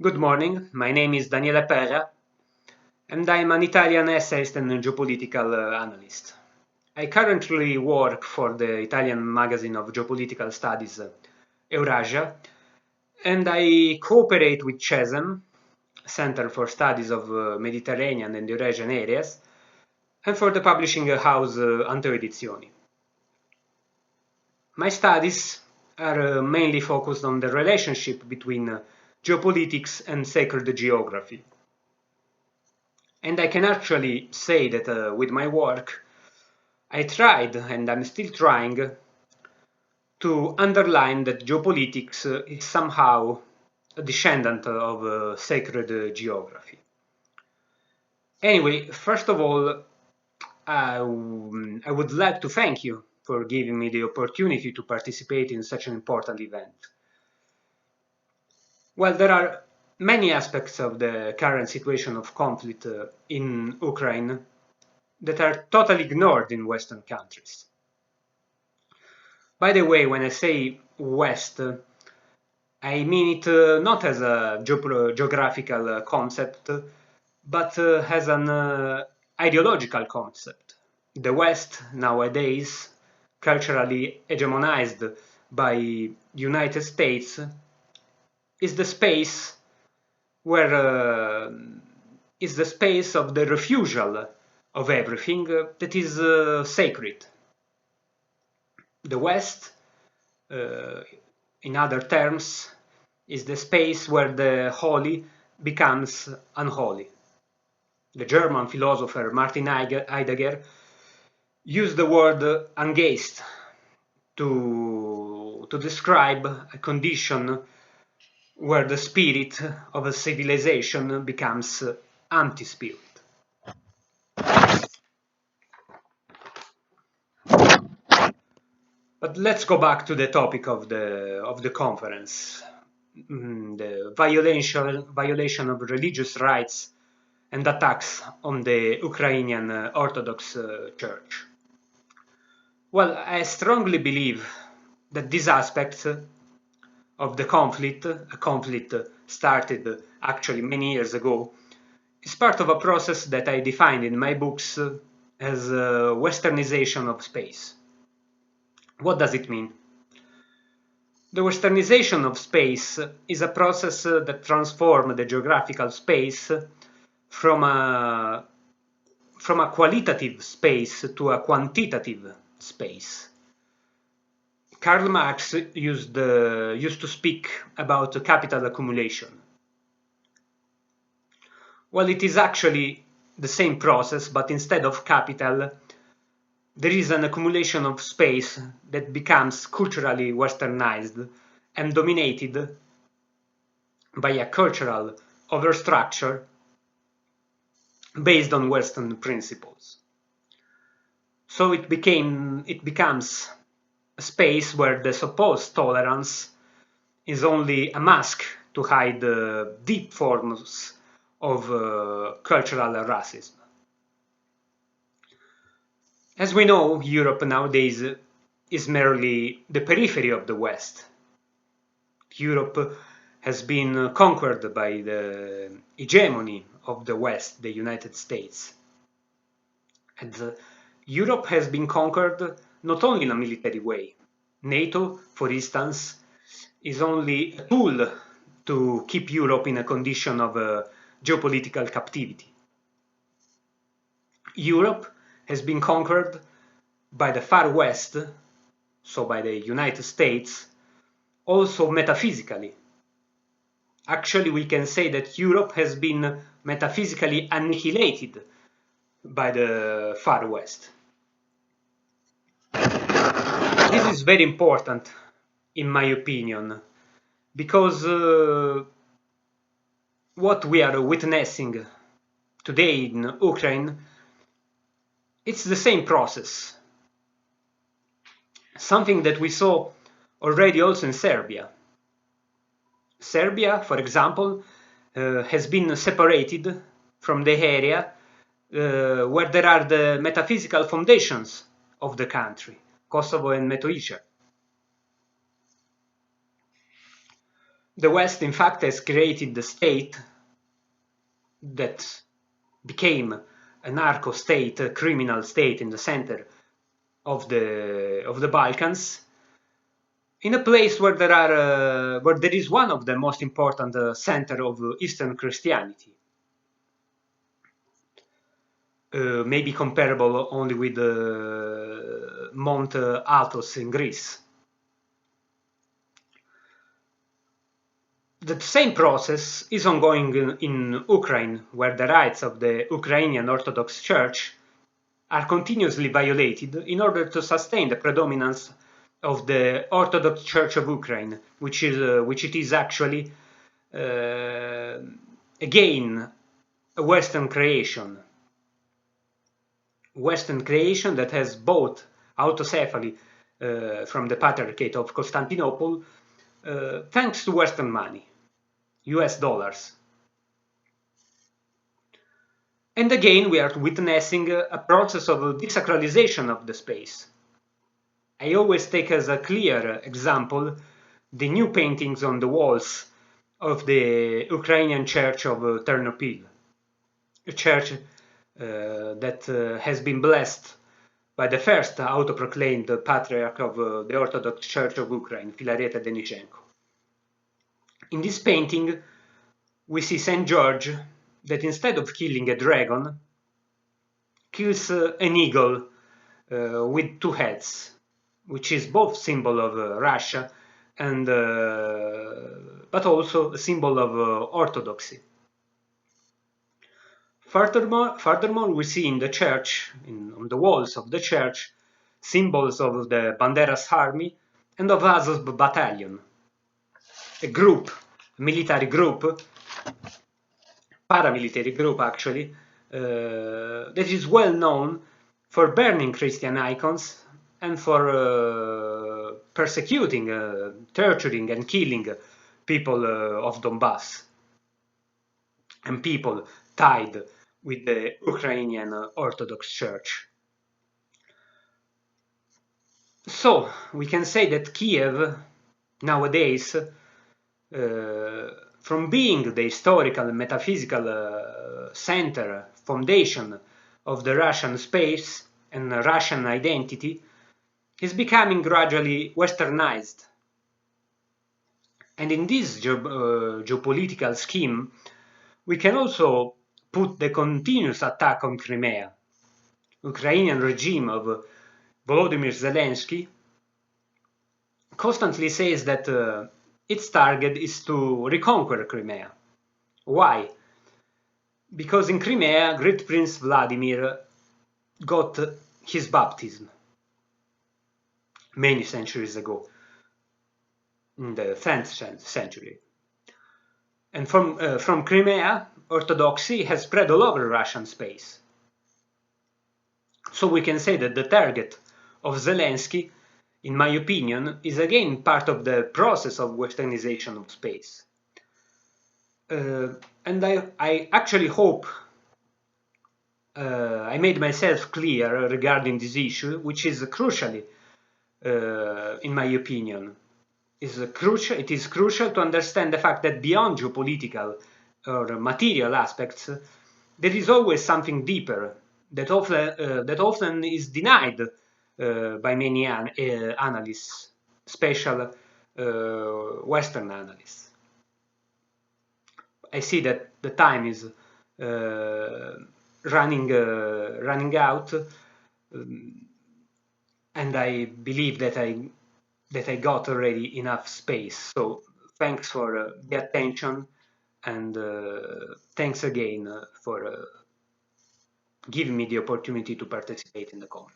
Good morning, my name is Danielle Perra and I'm an Italian essayist and geopolitical analyst. I currently work for the Italian magazine of Geopolitical Studies, Eurasia, and I cooperate with CESEM, Center for Studies of Mediterranean and Eurasian Areas, and for the publishing house Anteo Edizioni. My studies are mainly focused on the relationship between geopolitics and sacred geography. And I can actually say that with my work, I tried, and I'm still trying, to underline that geopolitics is somehow a descendant of sacred geography. Anyway, first of all, I would like to thank you for giving me the opportunity to participate in such an important event. Well, there are many aspects of the current situation of conflict in Ukraine that are totally ignored in Western countries. By the way, when I say West, I mean it not as a geographical concept, but as an ideological concept. The West nowadays, culturally hegemonized by United States, is the space where is the space of the refusal of everything that is sacred. The West, in other terms, is the space where the holy becomes unholy. The German philosopher Martin Heidegger used the word Angeist to describe a condition where the spirit of a civilization becomes anti-spirit. But let's go back to the topic of the conference, the violation of religious rights and attacks on the Ukrainian Orthodox Church. Well, I strongly believe that these aspects of the conflict, a conflict started actually many years ago, is part of a process that I defined in my books as westernization of space. What does it mean? The westernization of space is a process that transforms the geographical space from a qualitative space to a quantitative space. Karl Marx used to speak about capital accumulation. Well, it is actually the same process, but instead of capital, there is an accumulation of space that becomes culturally westernized and dominated by a cultural overstructure based on Western principles. So it becomes a space where the supposed tolerance is only a mask to hide deep forms of cultural racism. As we know, Europe nowadays is merely the periphery of the West. Europe has been conquered by the hegemony of the West, the United States. And Europe has been conquered not only in a military way. NATO, for instance, is only a tool to keep Europe in a condition of geopolitical captivity. Europe has been conquered by the far West, so by the United States, also metaphysically. Actually, we can say that Europe has been metaphysically annihilated by the far West. This is very important, in my opinion, because what we are witnessing today in Ukraine, it's the same process. Something that we saw already also in Serbia. Serbia, for example, has been separated from the area where there are the metaphysical foundations of the country, Kosovo and Metohija. the West, in fact, has created the state that became a narco state, a criminal state in the center of the Balkans, in a place where there is one of the most important center of Eastern Christianity, maybe comparable only with Mount Athos in Greece. The same process is ongoing in Ukraine, where the rights of the Ukrainian Orthodox Church are continuously violated in order to sustain the predominance of the Orthodox Church of Ukraine, which it is actually again a Western creation that has bought autocephaly from the Patriarchate of Constantinople thanks to Western money, US dollars. And again, we are witnessing a process of desacralization of the space. I always take as a clear example the new paintings on the walls of the Ukrainian Church of Ternopil, a church that has been blessed by the first autoproclaimed Patriarch of the Orthodox Church of Ukraine, Filaret Denichenko. In this painting, we see St. George that instead of killing a dragon, kills an eagle with two heads, which is both symbol of Russia and but also a symbol of orthodoxy. Furthermore, we see in the church, on the walls of the church, symbols of the Banderas army and of Azov battalion, a military group, paramilitary group actually, that is well known for burning Christian icons and for persecuting, torturing and killing people of Donbass and people tied with the Ukrainian Orthodox Church. So we can say that Kiev nowadays, from being the historical and metaphysical center, foundation of the Russian space and Russian identity, is becoming gradually westernized. And in this geopolitical scheme, we can also put the continuous attack on Crimea. Ukrainian regime of Volodymyr Zelensky constantly says that its target is to reconquer Crimea. Why? Because in Crimea, Great Prince Vladimir got his baptism many centuries ago, in the 10th century. And from Crimea, Orthodoxy has spread all over Russian space. So we can say that the target of Zelensky, in my opinion, is again part of the process of westernization of space. And I actually hope I made myself clear regarding this issue, which is crucially, in my opinion, it is crucial to understand the fact that beyond geopolitical or material aspects, there is always something deeper that often is denied by many analysts, special Western analysts. I see that the time is running out, and I believe that I got already enough space. So thanks for the attention, and thanks again for giving me the opportunity to participate in the call.